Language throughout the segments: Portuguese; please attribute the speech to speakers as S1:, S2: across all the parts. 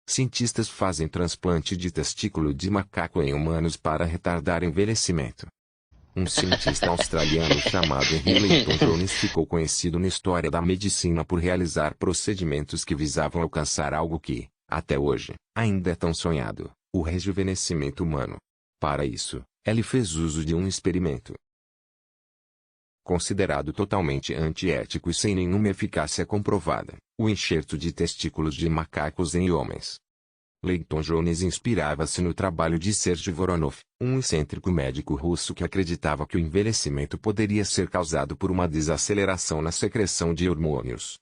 S1: Cientistas fazem transplante de testículo de macaco em humanos para retardar envelhecimento. Um cientista australiano chamado Henry Layton Jones ficou conhecido na história da medicina por realizar procedimentos que visavam alcançar algo que, até hoje, ainda é tão sonhado: o rejuvenescimento humano. Para isso, ele fez uso de um experimento considerado totalmente antiético e sem nenhuma eficácia comprovada: o enxerto de testículos de macacos em homens. Layton Jones inspirava-se no trabalho de Sergei Voronov, um excêntrico médico russo que acreditava que o envelhecimento poderia ser causado por uma desaceleração na secreção de hormônios.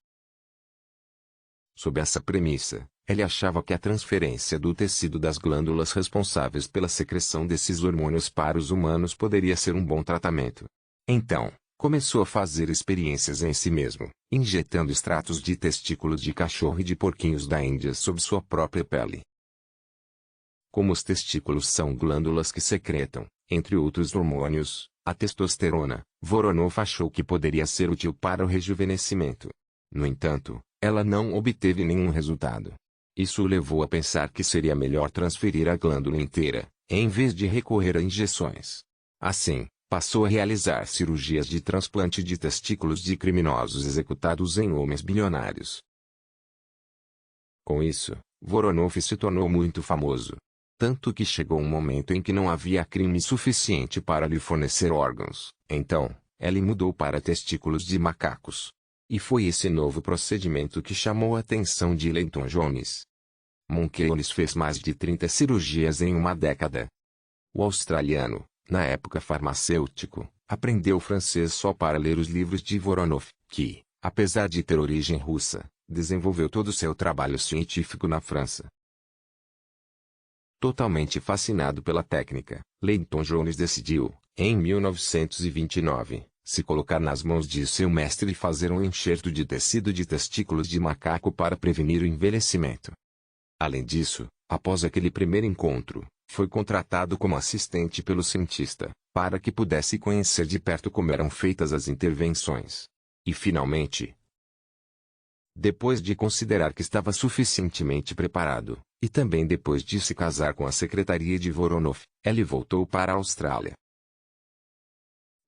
S1: Sob essa premissa, ele achava que a transferência do tecido das glândulas responsáveis pela secreção desses hormônios para os humanos poderia ser um bom tratamento. Então, começou a fazer experiências em si mesmo, injetando extratos de testículos de cachorro e de porquinhos da Índia sob sua própria pele. Como os testículos são glândulas que secretam, entre outros hormônios, a testosterona, Voronov achou que poderia ser útil para o rejuvenescimento. No entanto, ela não obteve nenhum resultado. Isso o levou a pensar que seria melhor transferir a glândula inteira, em vez de recorrer a injeções. Assim, passou a realizar cirurgias de transplante de testículos de criminosos executados em homens bilionários. Com isso, Voronov se tornou muito famoso. Tanto que chegou um momento em que não havia crime suficiente para lhe fornecer órgãos. Então, ele mudou para testículos de macacos. E foi esse novo procedimento que chamou a atenção de Layton Jones. Monkey Jones fez mais de 30 cirurgias em uma década. O australiano, na época farmacêutico, aprendeu francês só para ler os livros de Voronov, que, apesar de ter origem russa, desenvolveu todo o seu trabalho científico na França. Totalmente fascinado pela técnica, Layton Jones decidiu, em 1929, se colocar nas mãos de seu mestre e fazer um enxerto de tecido de testículos de macaco para prevenir o envelhecimento. Além disso, após aquele primeiro encontro, foi contratado como assistente pelo cientista, para que pudesse conhecer de perto como eram feitas as intervenções. E finalmente, depois de considerar que estava suficientemente preparado, e também depois de se casar com a secretaria de Voronov, ele voltou para a Austrália.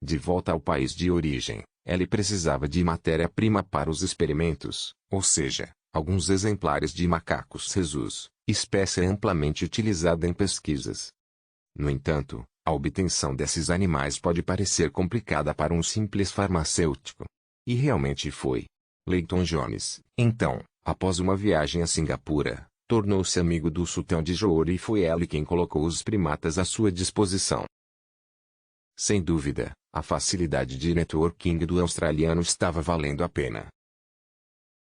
S1: De volta ao país de origem, ele precisava de matéria-prima para os experimentos, ou seja, alguns exemplares de macacos rhesus, espécie amplamente utilizada em pesquisas. No entanto, a obtenção desses animais pode parecer complicada para um simples farmacêutico. E realmente foi. Layton Jones, então, após uma viagem a Singapura, tornou-se amigo do sultão de Johor e foi ele quem colocou os primatas à sua disposição. Sem dúvida, a facilidade de networking do australiano estava valendo a pena.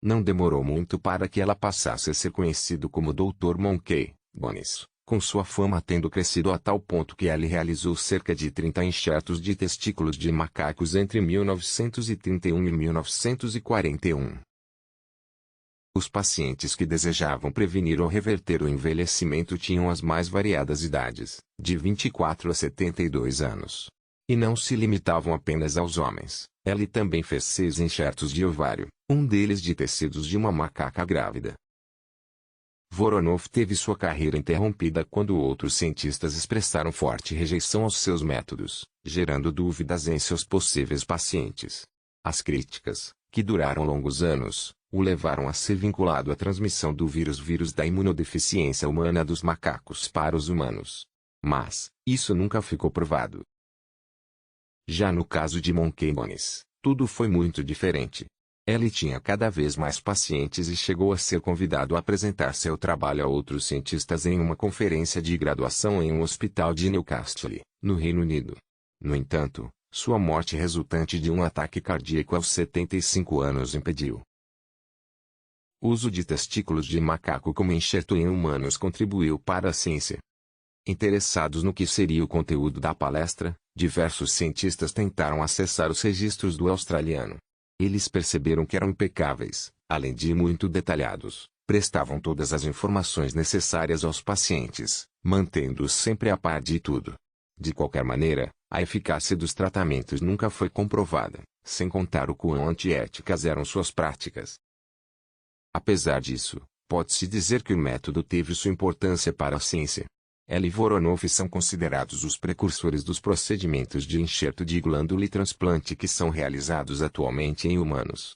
S1: Não demorou muito para que ela passasse a ser conhecido como Dr. Monkey Jones, com sua fama tendo crescido a tal ponto que ele realizou cerca de 30 enxertos de testículos de macacos entre 1931 e 1941. Os pacientes que desejavam prevenir ou reverter o envelhecimento tinham as mais variadas idades, de 24 a 72 anos. E não se limitavam apenas aos homens. Ele também fez 6 enxertos de ovário, um deles de tecidos de uma macaca grávida. Voronov teve sua carreira interrompida quando outros cientistas expressaram forte rejeição aos seus métodos, gerando dúvidas em seus possíveis pacientes. As críticas, que duraram longos anos, o levaram a ser vinculado à transmissão do vírus da imunodeficiência humana dos macacos para os humanos. Mas, isso nunca ficou provado. Já no caso de Monkey Jones, tudo foi muito diferente. Ele tinha cada vez mais pacientes e chegou a ser convidado a apresentar seu trabalho a outros cientistas em uma conferência de graduação em um hospital de Newcastle, no Reino Unido. No entanto, sua morte resultante de um ataque cardíaco aos 75 anos impediu. O uso de testículos de macaco como enxerto em humanos contribuiu para a ciência. Interessados no que seria o conteúdo da palestra, diversos cientistas tentaram acessar os registros do australiano. Eles perceberam que eram impecáveis, além de muito detalhados, prestavam todas as informações necessárias aos pacientes, mantendo-os sempre a par de tudo. De qualquer maneira, a eficácia dos tratamentos nunca foi comprovada, sem contar o quão antiéticas eram suas práticas. Apesar disso, pode-se dizer que o método teve sua importância para a ciência. Ela e Voronov são considerados os precursores dos procedimentos de enxerto de glândula e transplante que são realizados atualmente em humanos.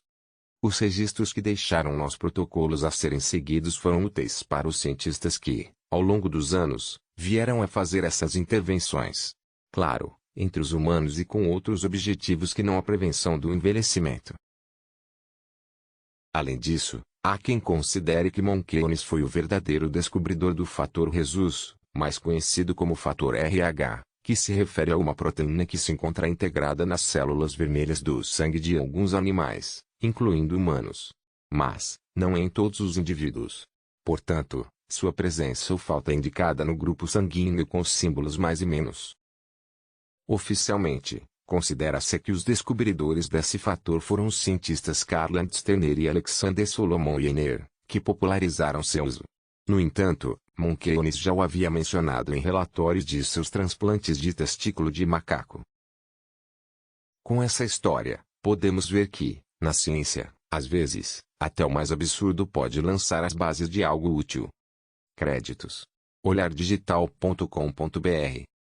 S1: Os registros que deixaram nos protocolos a serem seguidos foram úteis para os cientistas que, ao longo dos anos, vieram a fazer essas intervenções. Claro, entre os humanos e com outros objetivos que não a prevenção do envelhecimento. Além disso, há quem considere que Monkeonis foi o verdadeiro descobridor do fator Rhesus, mais conhecido como fator RH, que se refere a uma proteína que se encontra integrada nas células vermelhas do sangue de alguns animais, incluindo humanos. Mas, não em todos os indivíduos. Portanto, sua presença ou falta é indicada no grupo sanguíneo com os símbolos mais e menos. Oficialmente, considera-se que os descobridores desse fator foram os cientistas Karl Landsteiner e Alexander Solomon Jenner, que popularizaram seu uso. No entanto, Monkeonis já o havia mencionado em relatórios de seus transplantes de testículo de macaco. Com essa história, podemos ver que, na ciência, às vezes, até o mais absurdo pode lançar as bases de algo útil. Créditos. olhardigital.com.br